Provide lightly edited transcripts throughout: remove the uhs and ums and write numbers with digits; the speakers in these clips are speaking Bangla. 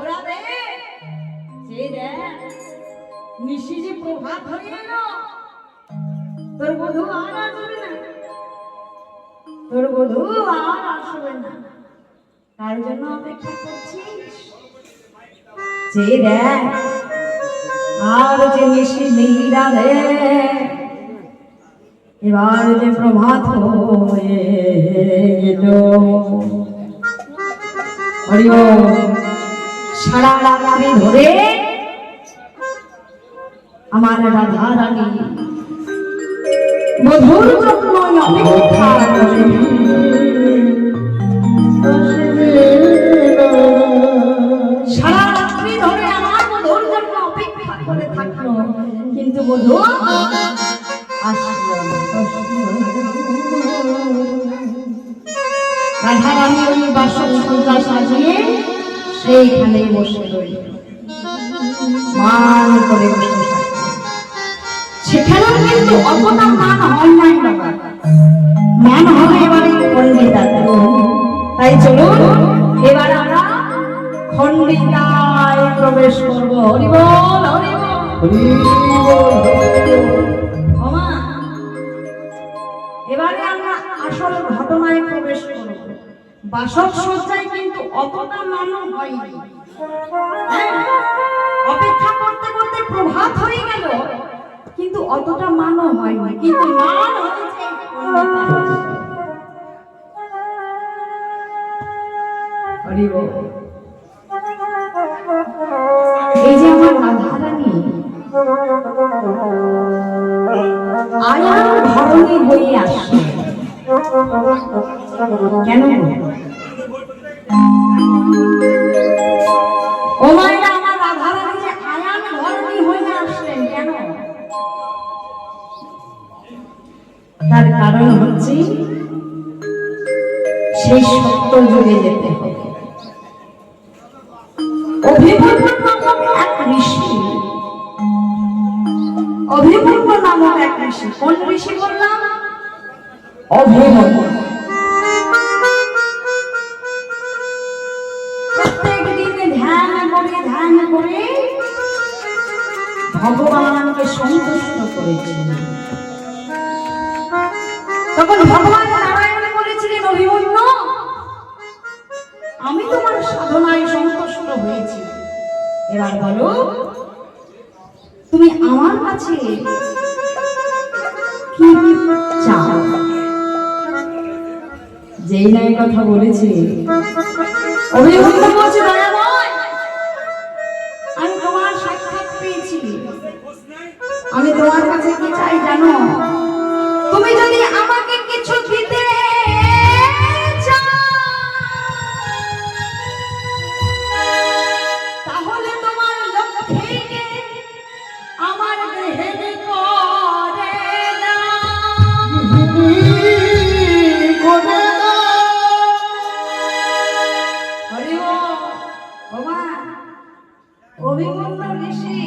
ওরা রে যে রে নিশি যে প্রভাত হয়ে গেল, তোর বধূ আর আসবে না, তোর বধূ আর আসবে না। তার জন্য অপেক্ষা করছিস। যে রে আর যে নিশি নীরা রে, এবার যে প্রভাত হয়ে এলো। সারা রাত্রি ধরে আমার রাধা রানী মধুর জন্য অপেক্ষা করে। সারা রাত্রি ধরে আমার মধুর জন্য অপেক্ষা করে থাকলো, কিন্তু মধু আসলো না। রাধা রানী ওই বাসন সজ্জা সাজিয়ে সেইখানে বসে রইল, মান করে বসে থাকল। সেখানেও কিন্তু অতটা মান হয় নাই বাবা, মান হবে এবারে খণ্ডিতাতে। তাই চলুন এবার আমরা খণ্ডিতায় প্রবেশ করব। হরি বল, হরি বল, হরি বল। ওমা, এবারে আমরা আসল ঘটনায় প্রবেশ করব। বাসক সজ্জায় কিন্তু অতটা মানও হয়নি। অপেক্ষা করতে করতে প্রভাত হয়ে গেল, কিন্তু অতটা মানও হয়নি। কিন্তু মান হয়েছে এই যে আমার রাধা রানী আয়ার ধরনী হয়ে আসছে। কেন ও মায়েরা, আমার রাধা রানী যে আয়ান ধরনী হয়ে আসলেন কেন? তার কারণ হচ্ছে সেই সত্য যুগে যেতে হবে। অভিমন্যু নামক এক ঋষি, অভিমন্যু নামক এক ঋষি। কোন ঋষি বললাম? অভিমন্যু। প্রত্যেক দিন ধ্যান করে ভগবানকে সন্তুষ্ট করেছিলেন। তখন ভগবান নারায়ণ বলেছিলেন, অভিমন্যু, আমি তোমার সাধনায় সন্তুষ্ট হয়েছি। এবার বলো, তুমি আমার কাছে কি চাও? যেই নাই কথা বলেছি, অভিমন্যু বলছে, দয়াময়, আমি তোমার সাক্ষাৎ পেয়েছি। আমি তোমার কাছে কি চাই জানো? তুমি যদি আমাকে কিছু দিতে চাও, তাহলে তোমার লক্ষ্মীকে আমার গৃহে করে অভিমন্যু ঋষি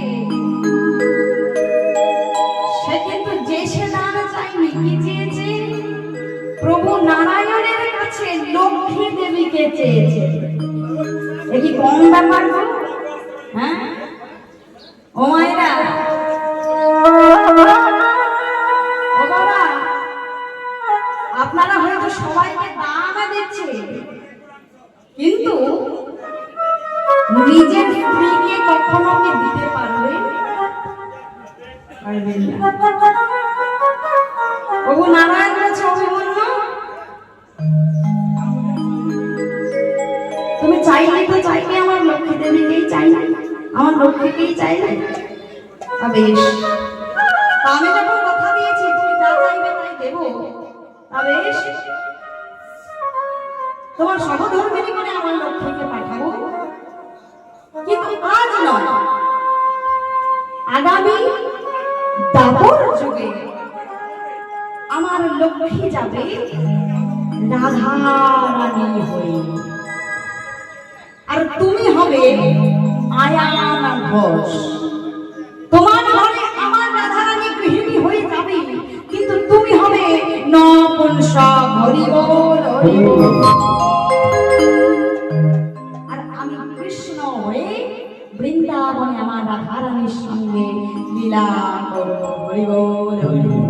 সে কিন্তু যে সে দান চাইনি। কি চেয়েছে? প্রভু নারায়ণের কাছে লক্ষ্মী দেবীকে চেয়েছে। এ কি কম ব্যাপার? হ্যাঁ ও মায়েরা, ও বাবা, আপনারা হয়তো সবাইকে দান দিচ্ছে, কিন্তু নিজের স্ত্রীকে কখনো কি দিতে পারবেন? পারবেন না। প্রভু নারায়ণ বলছে, অভিমন্যু, তুমি চাইলে তো চাইলে আমার লক্ষ্মী দেবীকেই চাইলে, আমার লক্ষ্মীকেই চাইলে। বেশ, আমি যখন কথা দিয়েছি তুমি যা চাইবে তাই দেবো, বেশ, তোমার সহধর্মিনী করে আমার লক্ষ্মীকে পাঠাবো। কিন্তু আজ নয়, আগামী দাপর যুগে আমার লক্ষ্মী যাবে রাধা রানী হয়ে, আর তুমি হবে আয়ান ঘোষ। তোমার ঘরে আমার রাধা রানী গৃহিণী হয়ে যাবে, কিন্তু তুমি হবে নপুংসক। হরি বল, হরি বল। রাধারানীর সঙ্গে লীলা করব। হরি বল হরি বল।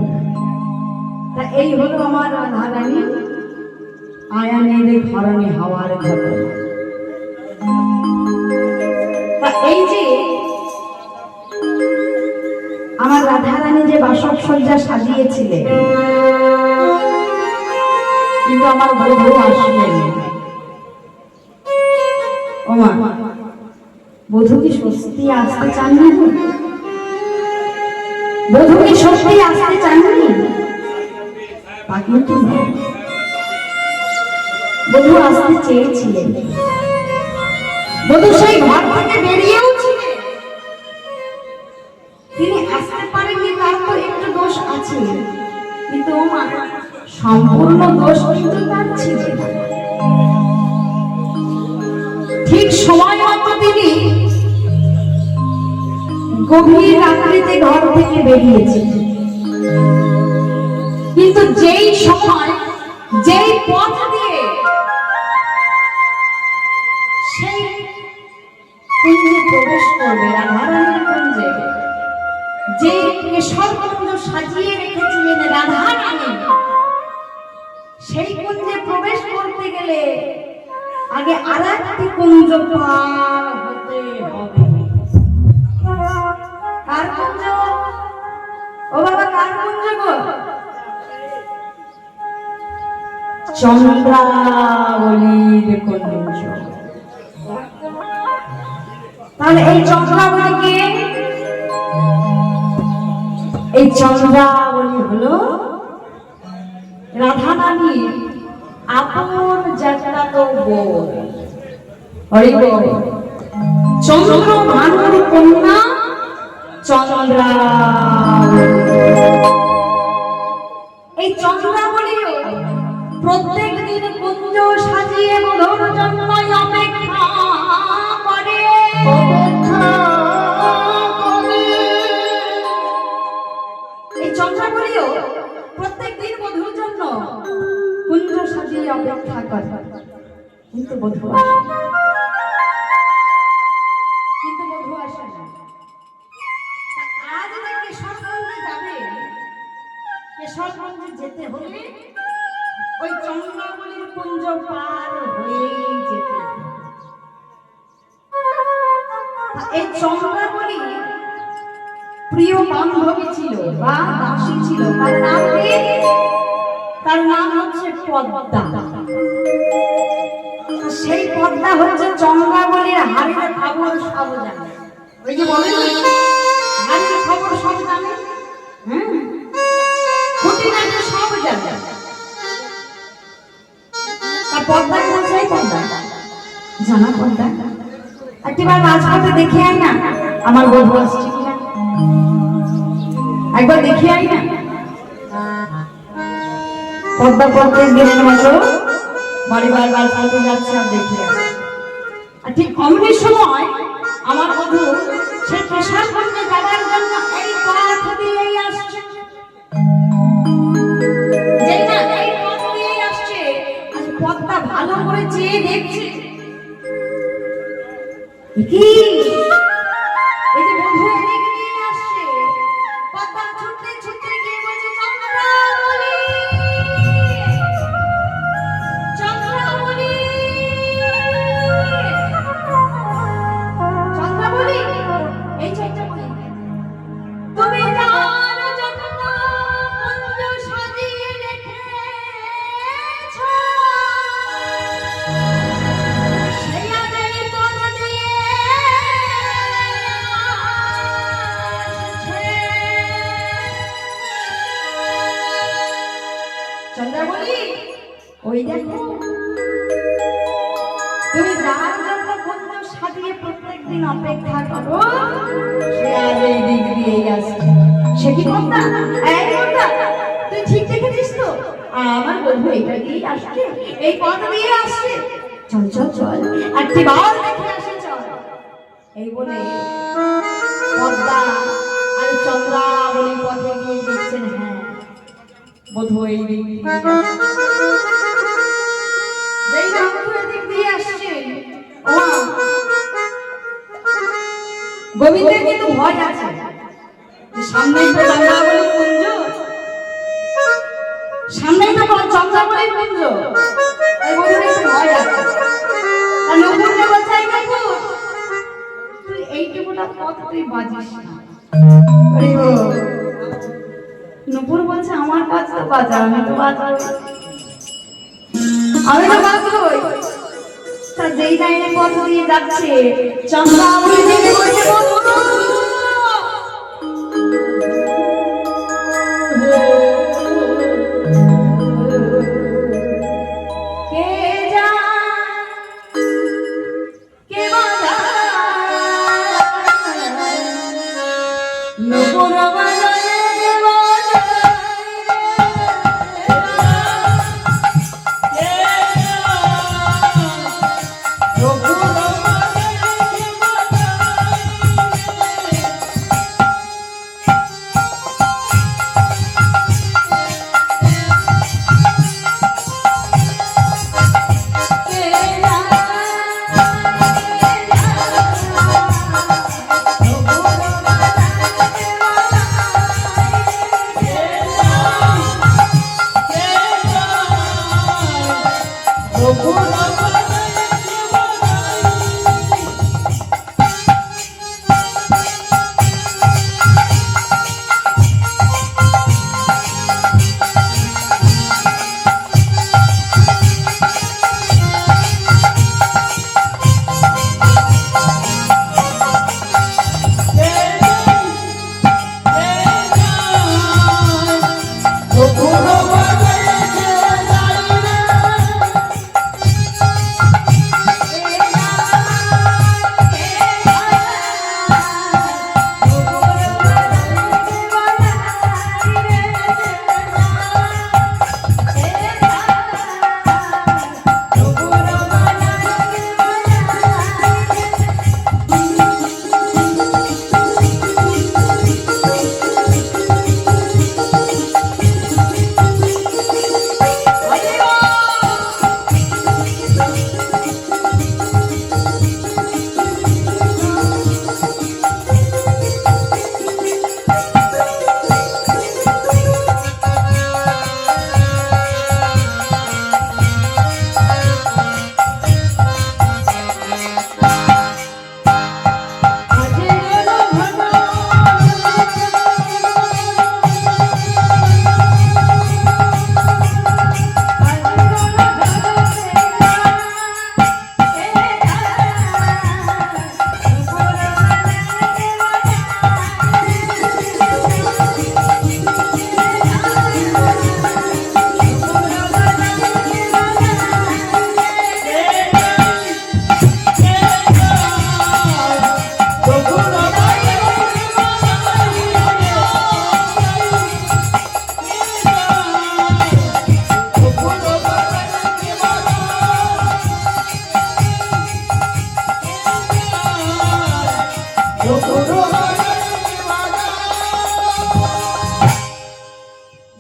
তা এই হলো আমার রাধারানী আয়ানের ঘরণে হওয়ার ঘটনা। তা এই যে আমার রাধারানী যে বাসক সজ্জা সাজিয়েছিলেন, কিন্তু আমার বধূ আসলেন। ওমা, বধূ কি সত্যি আসতে চাননি? বধূ কি সত্যি আসতে চাননি? তা কিন্তু বধূ আসতে চেয়েছিলেন। বধূ সেই ঘর থেকে বেরিয়েও ছিলেন, তিনি আসতে পারেননি, তার তো একটু দোষ আছে, কিন্তু সম্পূর্ণ দোষ কিন্তু তার ছিল না। ঠিক সময় মতো তিনি গভীর রাত্রিতে ঘর থেকে বেরিয়েছেন, কিন্তু যেই সময় যেই পথ দিয়ে সেই কুঞ্জে প্রবেশ করবে, রাধারানীর কুঞ্জে যে কেশর কুঞ্জ সাজিয়ে রেখেছিলেন রাধারানী, সেই কুঞ্জে প্রবেশ করতে গেলে আগে আরেকটি কুঞ্জ পার হতে হবে। কার কুঞ্জ? ও বাবা, কার কুঞ্জ গো? চন্দ্রাবলীর কুঞ্জ। তাহলে এই চন্দ্রাবলী কে? এই চন্দ্রাবলী হলো রাধারানীর আপন জাগ্রত বোন। হরি বল। চন্দ্র ভানুর কন্যা চন্দ্রাবলী। এই চন্দ্রাবলীও প্রত্যেক দিন কুঞ্জ সাজিয়ে বধূর জন্য অপেক্ষা করে। এই চন্দ্রাবলীও প্রত্যেক দিন বধূর জন্য কুঞ্জ সাজিয়ে অপেক্ষা করে, কিন্তু বধূ আসে না। আজ যে কেশরগঞ্জে যাবে, কেশরগঞ্জে যেতে হলে ওই চন্দ্রাবলীর কুঞ্জ পার হয়েই যেতে হবে। এই চন্দ্রাবলী প্রিয় বান্ধবী ছিল বা দাসী ছিল, তার নাম কি? তার নাম হচ্ছে পদ্মা। সেই পদ্মা হচ্ছে চন্দ্রাবলীর হাড়ির খবর সব জানে। ওই যে বলে হাড়ির খবর সব জানে, খুঁটিনাটি সব জানে। তা পদ্মা কোন চাই? পদ্মা জানা? পদ্মা একবার রাজপথে দেখে আই না, আমার বধূ আসছে কিনা, একবার দেখে আই না। পদ্মা পদ্মা গেলের মতো বাড়ি বারবার পথে যাচ্ছে, আর দেখে আসে। আর ঠিক অমনি সময় আমার বধূ সে কেশরগঞ্জে যাবার জন্য এই পথ দিয়েই আসছে। যেই না এই পথ দিয়েই আসছে, আজ পথটা ভালো করে চেয়ে দেখছে, কি এই যে বধূ এদিক দিয়ে আসছে। পদ্মা ছুটতে ছুটতে গিয়ে বলছে, চন্দ্রাবলী, চন্দ্রাবলী, চন্দ্রাবলী, এই চন্দ্রাবলী, তুমি জানো যত কুঞ্জ সাজিয়ে রেখেছো, সেই আজই পথ দিয়ে আসছে। চন্দ্রাবলী, ওই দেখো, তুমি যার জন্য কুঞ্জ সাজিয়ে প্রত্যেকদিন অপেক্ষা করো, সে আজ এই দিক দিয়েই আসছে। সে কি পদ্মা? এই পদ্মা, তুই ঠিক দেখেছিস তো? আমার বন্ধু এটা দিয়েই আসছে, এই পথ দিয়ে আসছে। চল চল চল, একটি বার দেখে আসে, চল। এই বলে পদ্মা আর চন্দ্রাবলী পথে গিয়ে দেখছেন, হ্যাঁ বধূ এই দিক দিয়ে আসছে। গোবিন্দের কিন্তু ভয় আছে যে সামনেই তো চন্দ্রাবলী কুঞ্জ, সামনেই তো চন্দ্রাবলী কুঞ্জ, এই বধূর একটু ভয় আছে। আর নকুরকে বলছে, এই নকুর তুই এইটুকুটা পথ তুই বাজিস না। নকুর বলছে, আমার কাজ তো বাজা, আমি তো বাজাবো, আমি তো বাজবই। তা যেই লাইনে পথ দিয়ে যাচ্ছে চন্দ্রাবলী দিকে বলছে,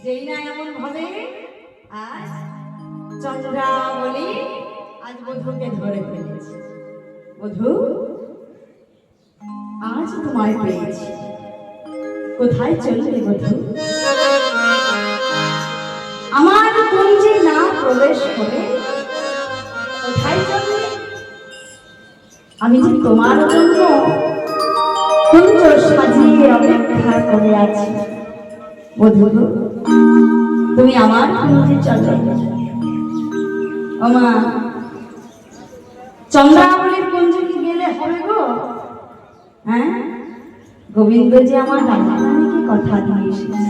যেই না এমন ভাবে আজ চন্দ্রাবলী আজ বধূকে ধরে ফেলেছে। বধূ, আজ তোমায় পেয়েছি, কোথায় চললে বধূ? আমার কুঞ্জে না প্রবেশ করে কোথায় চললে? আমি যে তোমার জন্য কুঞ্জ সাজিয়ে অপেক্ষা করে আছি। বধূ, তুমি আমার কুঞ্জে চলে। ওমা, চন্দ্রাবলীর কুঞ্জে কি গেলে হবে গো? হ্যাঁ, গোবিন্দ যে আমার রাধারানীকে কথা দিয়ে এসেছে,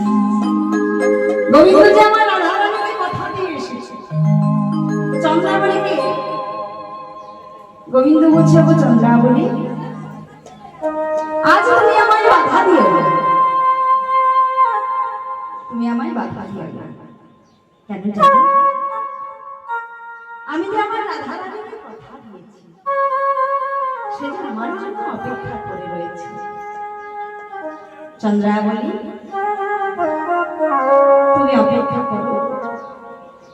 গোবিন্দ যে আমার রাধারানীকে কথা দিয়ে এসেছে। চন্দ্রাবলীকে গোবিন্দ বলছে, গো চন্দ্রাবলী, আজ তুমি আমায় বাধা দিও না, তুমি আমায় বাধা দিও না। কেন জানো? আমি যে আমার রাধারানীকে কথা দিয়েছি, সে যে আমার জন্য অপেক্ষা করে রয়েছে। চন্দ্রাবলী, তুমি অপেক্ষা করো,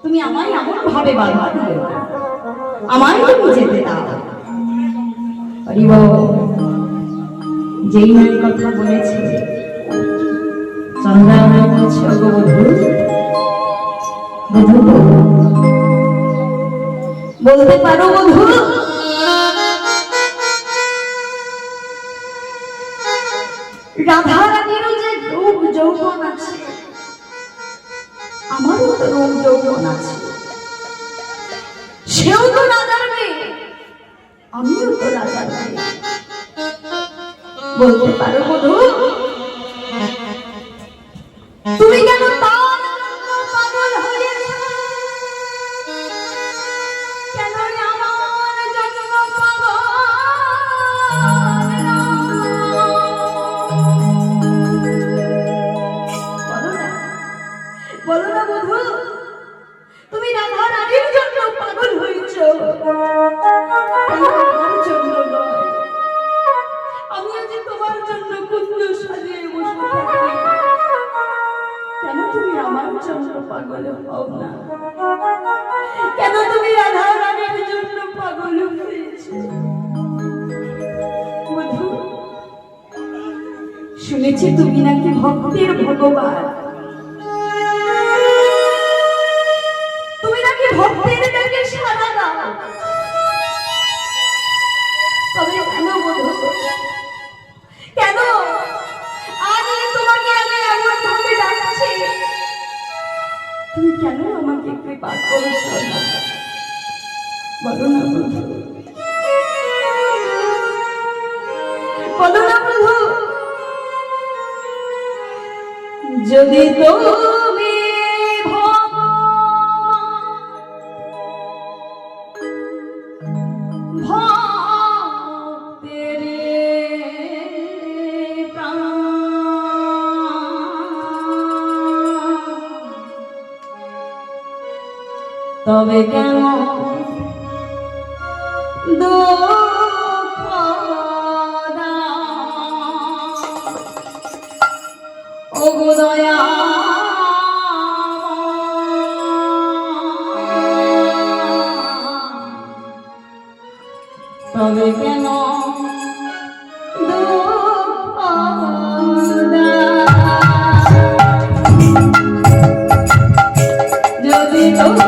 তুমি আমায় এমন ভাবে বাধা দিও না, আমায় তুমি যেতে দাও। যেই নাই কথা বলেছে চন্দ্রা আমায় বলছে, ওগো বধূ, বধূ বলতে পারো বধূ, রাধা রানীরও যে রূপ যৌবন আছে, আমারও তো রূপ যৌবন আছে, সেও তো রাজার মেয়ে, আমিও তো রাজার মেয়ে। বলতে পারো বধূ, তুমি কেন তার জন্য পাগল হয়েছ, কেন আমার জন্য পাগল না? বলো না বধূ, তুমি রাধা রানীর জন্য পাগল হয়েছ, আমার জন্য নয়। আমিও যে তোমার জন্য কুঞ্জ সাজিয়ে বসে থাকি, কেন তুমি আমার জন্য পাগল হও না? কেন তুমি রাধা রানীর জন্য পাগল হয়েছ? বধূ, শুনেছি তুমি নাকি ভক্তের ভগবান, তুমি নাকি ভক্তের ডাকে সাড়া দাও। তবে কেন বধূ, কেন আজ তোমাকে আমি এমন ভাবে ডাকছি, তুমি কেন আমাকে কৃপা করছো না? বলো না বধূ, বলো না বধূ, যদি তুমি তবে কেন দুঃখ দাও, ওগো দয়া তবে কেন দুঃখ দাও, যদি তুমি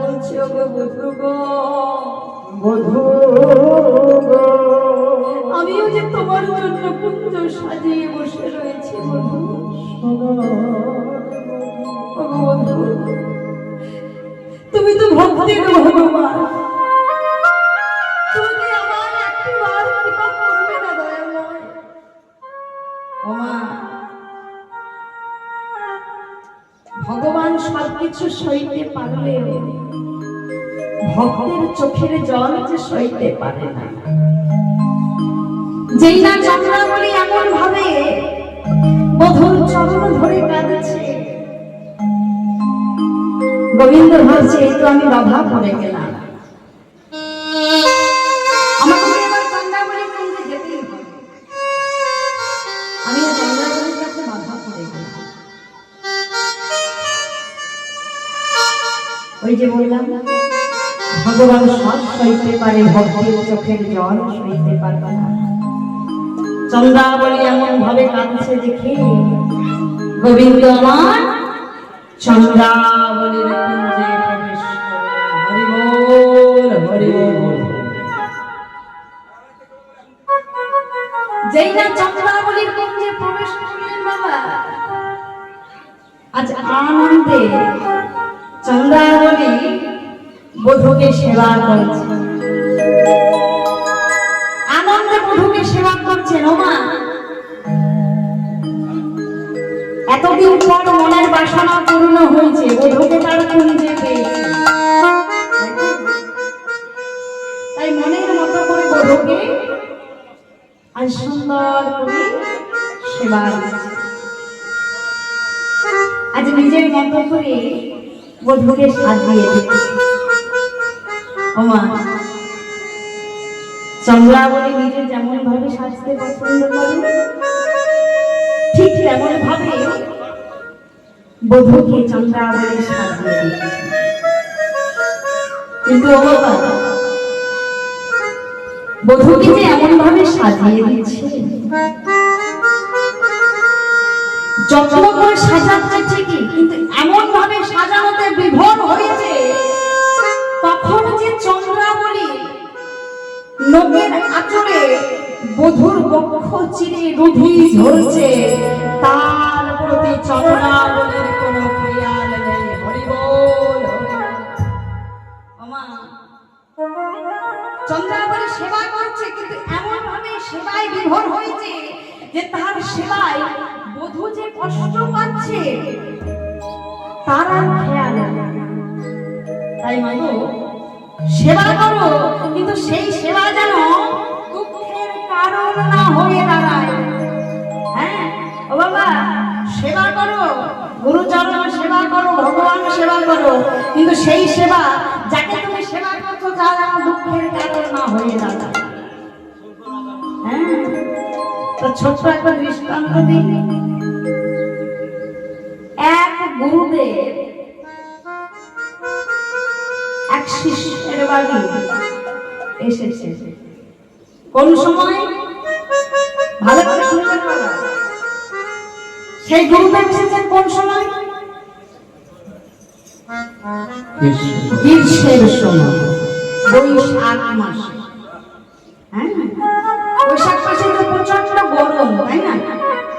বলছি ওগো বধূ গো, বধূ আমিও যে তোমার জন্য কুঞ্জ সাজিয়ে বসে রয়েছি বধূ। ওগো বধূ, তুমি তো ভক্তির ভগবান, তুমি আমার একটিবার কৃপা করবে না দয়াময়? ও মা, ভগবান সবকিছু সইতে পারলেও ভক্তের চোখের জল যে সইতে পারে না। যেই না চন্দ্রাবলী এমন ভাবে বধূর চরণ ধরে কাঁদছে, গোবিন্দ ভাবছে এই তো আমি বাধা পড়ে গেলাম, আমাকে এবার চন্দ্রাবলী কুঞ্জে যেতেই হবে, আমি চন্দ্রাবলীর কাছে বাধা পড়ে গেলাম। ওই যে বললাম ভগবান সব সইতে পারে, ভক্তের চোখের জল সইতে পারবে না। চন্দ্রাবলী এমন ভাবে কাঁদছে দেখে গোবিন্দ আমার চন্দ্রাবলীর কুঞ্জে প্রবেশ করলেন। হরি বল, হরি বল। যেই না চন্দ্রাবলীর কুঞ্জে প্রবেশ করলেন বাবা, আজ আনন্দে চন্দ্রাবলী বধূকে সেবা করছে, আনন্দে বধূকে সেবা করছেন। ও মা, এতদিন পর মনের বাসনা পূর্ণ হয়েছে, বধূকে তার কুঞ্জে পেয়েছে, তাই মনের মতো করে বধূকে আজ সুন্দর করে সেবা করছে। আজ নিজের মতো করে বধূকে সাজিয়ে দিচ্ছে। ও মা, চন্দ্রাবলী নিজে যেমন ভাবে সাজতে পছন্দ করে, ঠিক তেমন ভাবে বধূকে চন্দ্রাবলী সাজিয়ে দিচ্ছে। কিন্তু ও বাবা, বধূকে যে এমন ভাবে সাজিয়ে দিচ্ছে, যত্ন করে সাজাচ্ছে ঠিকই, কিন্তু এমন ভাবে সাজানোতে বিভোর হয়েছে, তখন যে চন্দ্রাবলী নখের আঁচড়ে বধূর বক্ষ চিরে রুধি ঝরছে, তার প্রতি চন্দ্রাবলীর কোনো খেয়াল নেই। হরি বল, হরি বল। ওমা, চন্দ্রাবলী সেবা করছে, কিন্তু এমন ভাবে সেবায় বিভোর হয়েছে যে তার সেবায় বধূ যে কষ্ট পাচ্ছে তার আর খেয়াল নেই। তাই মাগো, সেবা করো, কিন্তু সেই সেবা যেন দুঃখের কারণ না হয়ে দাঁড়ায়। হ্যাঁ ও বাবা, সেবা করো, গুরুচরণ সেবা করো, ভগবান সেবা করো, কিন্তু সেই সেবা যাকে তুমি সেবা করছো তা যেন দুঃখের কারণ না হয়ে দাঁড়ায়। হ্যাঁ, তো ছোট্ট একটা দৃষ্টান্ত দিই। এক গুরুদেব এক শিষ্যের বাড়ি এসেছে। কোন সময়? ভালো করে শুনবেন বাবা। সেই গুরুদেব এসেছেন কোন সময়? গ্রীষ্মের সময়, বৈশাখ মাসে। হ্যাঁ, বৈশাখ মাসে তো প্রচন্ড গরম, তাই না?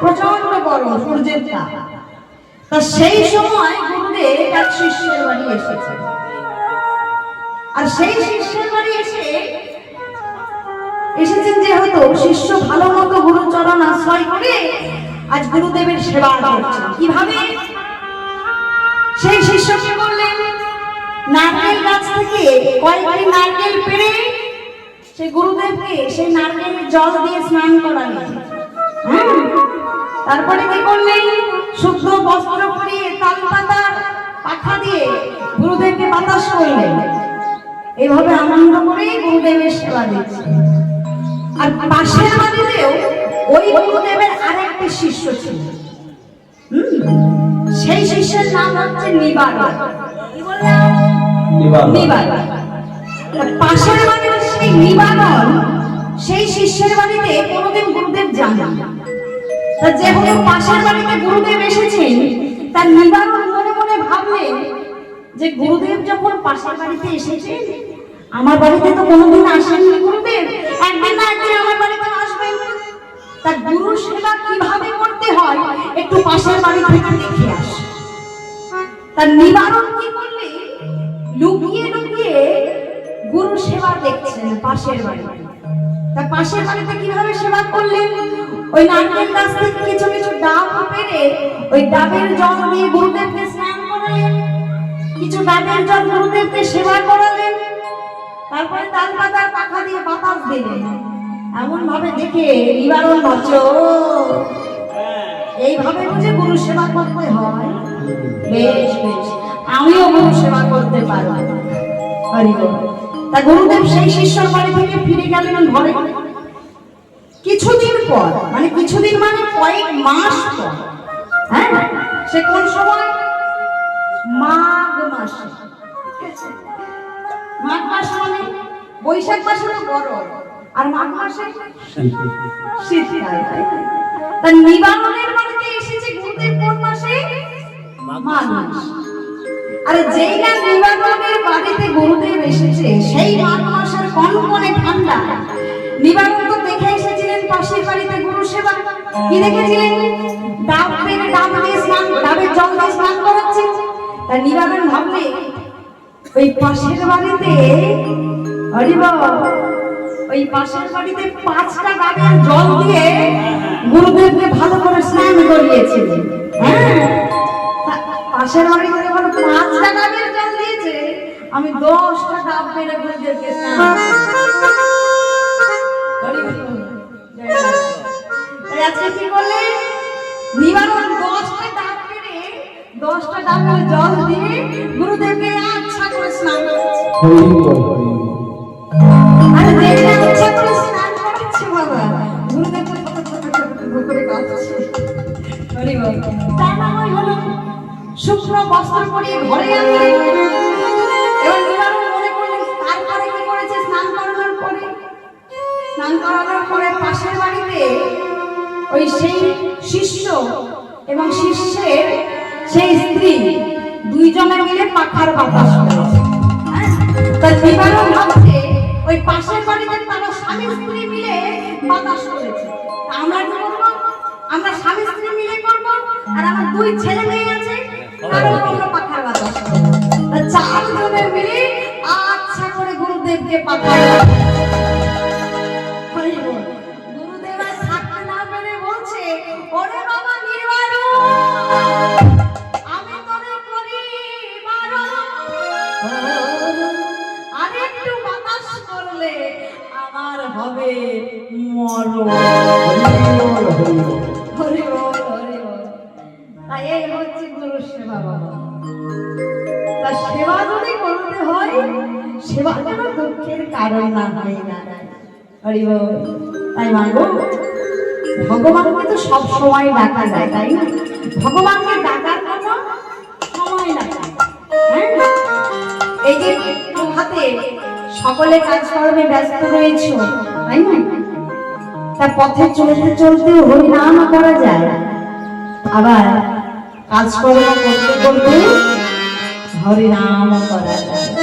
প্রচন্ড গরম, সূর্যের তাপ। তা সেই সময় গুরুদেব এক শিষ্যের বাড়ি এসেছে। আর সেই শিষ্যের বাড়ি এসেছেন যেহেতু, শিষ্য ভালো মতো গুরুচরণ আশ্রয় করে আজ গুরুদেবের সেবা করছেন। কিভাবে? সেই শিষ্যকে বললেন, নারকেল গাছ থেকে কয়েকটি নারকেল পেড়ে সেই গুরুদেবকে সেই নারকেলের জল দিয়ে স্নান করালেন। হ্যাঁ, তারপরে কি করলেন? শুদ্ধ বস্ত্র পরিয়ে তাল পাতা পাখা দিয়ে গুরুদেবকে বাতাস করলেন। এইভাবে আনন্দ করে গুরুদেবের সেবা দিচ্ছে। আর পাশের বাড়িতেও ওই গুরুদেবের আরেকটি শিষ্য ছিল। সেই শিষ্যের নাম হচ্ছে নিবারণ। কি বললাম? নিবারণ। পাশের বাড়ির সেই নিবারণ সেই শিষ্যের বাড়িতে কোনোদিন গুরুদেব যান না। যেহেতু পাশের বাড়িতে গুরুদেব এসেছেন, তার নিবারণ মনে মনে ভাবলেন যে গুরুদেব যখন পাশের বাড়িতে এসেছেন, আমার বাড়িতে তো কোনোদিন আসেননি গুরুদেব, একদিন না একদিন আমার বাড়িতে আসবেন, তা গুরু সেবা কিভাবে করতে হয় একটু পাশের বাড়ি থেকে দেখে আস। তার নিবারণ কি করলে লুকিয়ে লুকিয়ে গুরু সেবা দেখছেন পাশের বাড়িতে। তা পাশের বাড়িতে কিভাবে সেবা করলেন, ওই নারকেল গাছ থেকে কিছু কিছু ডাব পেরে ওই ডাবের জল দিয়ে গুরুদেবকে স্নান করালেন, কিছু ডাবের জল গুরুদেবকে সেবা করালেন, তারপরে তাল পাতার পাখা দিয়ে বাতাস দিলেন। এমন ভাবে দেখে নিবারণ বচ্চ এইভাবে বুঝে গুরু সেবা করতে হয়। বেশ বেশ, আমিও গুরু সেবা করতে পারবো। হরি বল। তা গুরুদেব সেই শিষ্যর বাড়ি থেকে ফিরে গেলেন ঘরে। কিছুদিন পর, মানে কিছুদিন মানে কয়েক মাস পর, হ্যাঁ, সে কোন সময়, মাঘ মাসে। মাঘ মাস মানে বৈশাখ মাসে তো গরম, আর মাঘ মাসে শীতকাল। তা নিবারণের বাড়িতে এসেছে গুরুদেব কোন মাসে, মাঘ মাস। আরে যেই না নিবারণের বাড়িতে গুরুদেব এসেছে সেই মাঘ মাসের কনকনে ঠান্ডা। নিবারণ তো দেখে এসেছিলেন পাশের বাড়িতে গুরু সেবা। কি দেখেছিলেন, ডাব পেরে ডাব দিয়ে স্নান, ডাবের জল দিয়ে স্নান করাচ্ছে। তা নিবারণ ভাবলে ওই পাশের বাড়িতে, হরি বল, ওই পাশের বাড়িতে 5টা ডাবের জল দিয়ে গুরুদেবকে ভালো করে স্নান করিয়েছিলেন। হ্যাঁ, পাশের বাড়িতে যখন 5টা ডাবের জল দিয়েছে, আমি 10টা ডাব পেরে গুরুদেবকে স্নান। আজকে কি করলে, নিবারণ 10টা ডাব পেরে 10টা ডাবের জল দিয়ে গুরুদেবকে আচ্ছা করে স্নান করেছে। আরে দেখলে আচ্ছা করে স্নান করাচ্ছে বাবা, গুরুদেব করে কাঁদছে। হরি বল। তা না হয় হলো, শুকনো বস্ত্র পরিয়ে ঘরে আনলেন। এবার নিবারণ মনে করলেন তারপরে কি করেছে, স্নান করানোর পরে, স্নান করানোর পরে পাশের বাড়িতে ওই সেই শিষ্য এবং শিষ্যের সেই স্ত্রী দুইজনে মিলে পাখার বাতাস করেছে। তার নিবারণ ভাবছে ওই পাশের বাড়িতে তারা স্বামী স্ত্রী মিলে বাতাস করেছে, আমরা কি করবো, আমরা স্বামী স্ত্রী মিলে করবো, আর আমার 2 ছেলে মেয়ে আছে, তারাও আমরা পাখার বাতাস করবো। 4 জনে মিলে আচ্ছা করে গুরুদেবকে পাখার গুরুদেব আর থাকতে না পেরে বলছে, ওরে বাবা নির্বাণ, আমি তোরে করি আর একটু বাতাস করলে আমার হবে মরণ। হরি বল, হরি বল। তাই এই হচ্ছে গুরু সেবা বাবা। তা সেবা যদি করতে হয়, সেবা যেন দুঃখের কারণ না হয় না। হরি বল। তাই মাগো, ভগবানকে তো সব সময় ডাকা যায়, তাই না? ভগবানকে ডাকার কোনো সময় লাগে। হ্যাঁ, এই যে হাতে সকলে কাজকর্মে ব্যস্ত রয়েছে, তাই না? তার পথে চলতে চলতে হরিনাম করা যায়, আবার কাজকর্ম করতে করতে হরিনাম করা যায়।